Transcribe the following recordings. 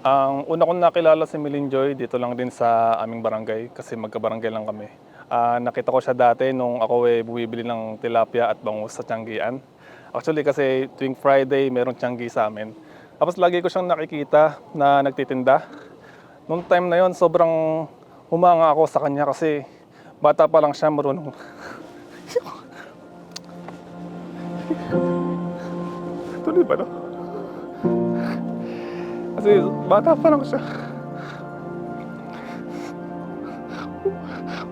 Ang una kong nakilala si Melinjoy dito lang din sa aming barangay kasi magkabarangay lang kami. Nakita ko siya dati nung ako bumibili ng tilapia at bangus sa Tianggian. Actually kasi tuwing Friday meron Tianggi sa amin. Tapos lagi ko siyang nakikita na nagtitinda. Noong time na yon sobrang humanga ako sa kanya kasi bata pa lang siya marunong. Tuloy ba no? Kasi bata pa lang siya.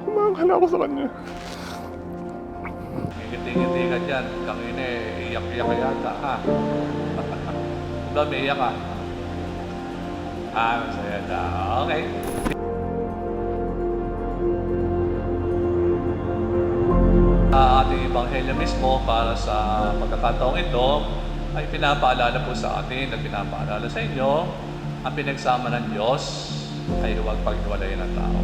Kumangal ako sa kanya. Ngiti-ngiti ka dyan. Kangin iyak-iyak ka yata, ha? Ba, may iyak ka? Masaya na. Okay. Ating ebanghelyo mismo para sa pagkakataong ito ay pinapaalala po sa atin at pinapaalala sa inyo ang pinagsama ng Diyos ay huwag paghiwalayin ng tao.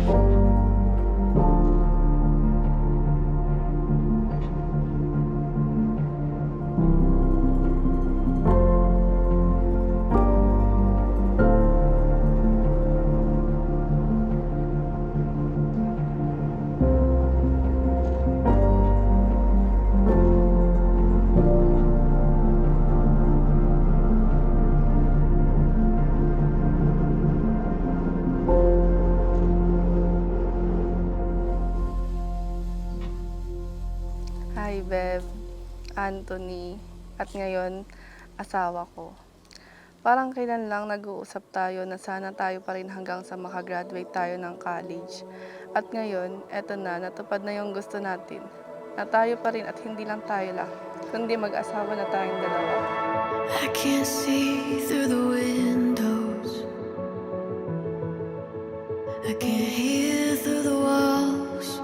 Hi, Bev, Anthony, at ngayon, asawa ko. Parang kailan lang nag-uusap tayo na sana tayo pa rin hanggang sa makagraduate tayo ng college. At ngayon, eto na, natupad na yung gusto natin. Na tayo pa rin at hindi lang tayo lang, kundi mag-asawa na tayong dalawa. I can't see through the windows. I can't hear through the walls.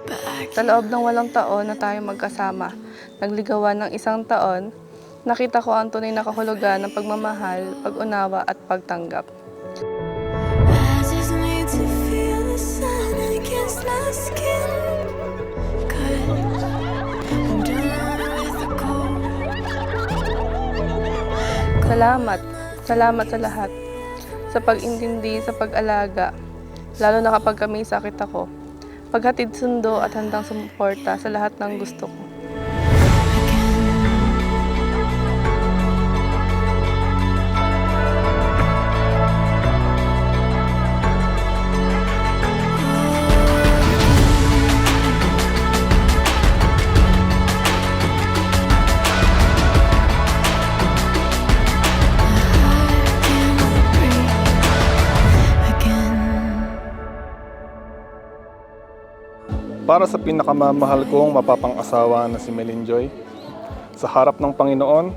But I Sa loob ng 8 taon na tayo magkasama, nagligawan ng 1 taon, nakita ko ang tunay na kahulugan ng pagmamahal, pag-unawa at pagtanggap. just need to feel the sun against my skin. 'Cause I'm done with the cold. Salamat sa lahat. Sa pag-intindi, sa pag-alaga, lalo na kapag may sakit ako. Paghatid sundo at handang sumuporta sa lahat ng gusto ko. Para sa pinakamamahal kong mapapang-asawa na si Melinjoy, sa harap ng Panginoon,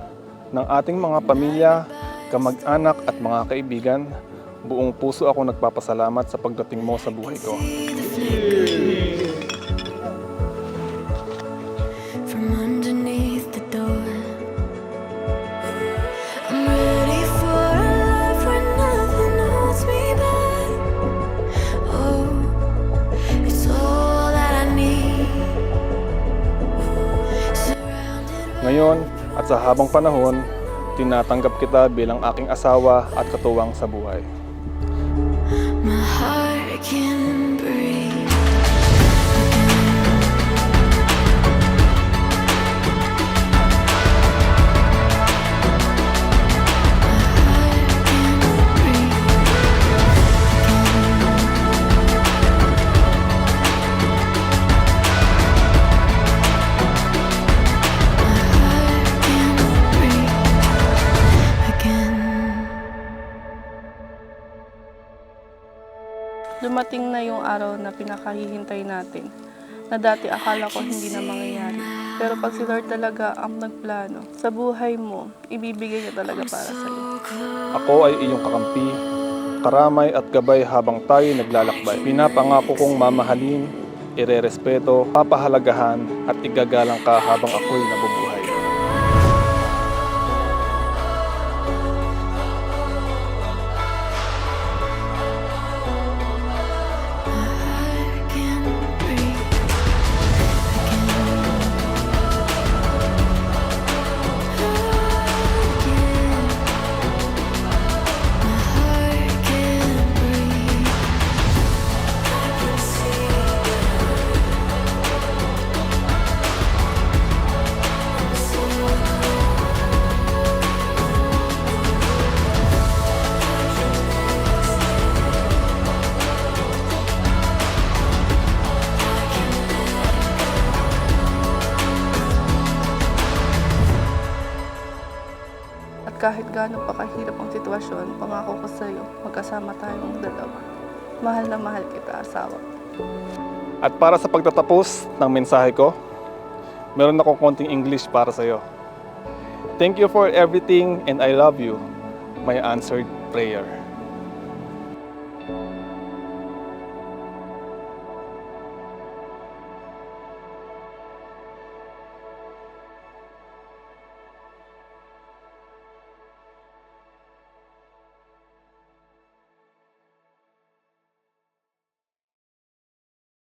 ng ating mga pamilya, kamag-anak at mga kaibigan, buong puso ako nagpapasalamat sa pagdating mo sa buhay ko. From underneath the door, I'm ready for a life where nothing holds me back. Oh, it's all that I need. Surrounded Ngayon at sa habang panahon, tinatanggap kita bilang aking asawa at katuwang sa buhay. my heart can breathe. Dumating na yung araw na pinakahihintay natin, na dati akala ko hindi na mangyayari. Pero pag si Lord talaga ang nagplano, sa buhay mo, ibibigay niya talaga para sa'yo. Ako ay iyong kakampi, karamay at gabay habang tayo naglalakbay. Pinapangako kong mamahalin, irerespeto, papahalagahan at igagalang ka habang ako'y nabubuhay. kahit gaano pa kahirap ang sitwasyon, pangako ko sa'yo, magkasama tayong dalawa. Mahal na mahal kita, asawa ko. At para sa pagtatapos ng mensahe ko, meron akong konting English para sa'yo. Thank you for everything and I love you, my answered prayer.